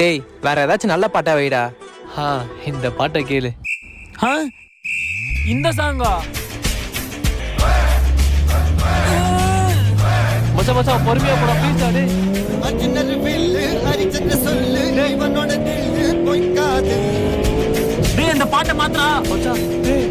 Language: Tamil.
டேய் வேற ஏதாச்சும் நல்ல பாட்டா வைடா. இந்த பாட்டை கேளு. இந்த சாங்கா மச்சா மச்சா பொறுமையா போடா ப்ளீஸ். டேய் டேய் அந்த பாட்டை மாத்திரா மச்சா. டேய்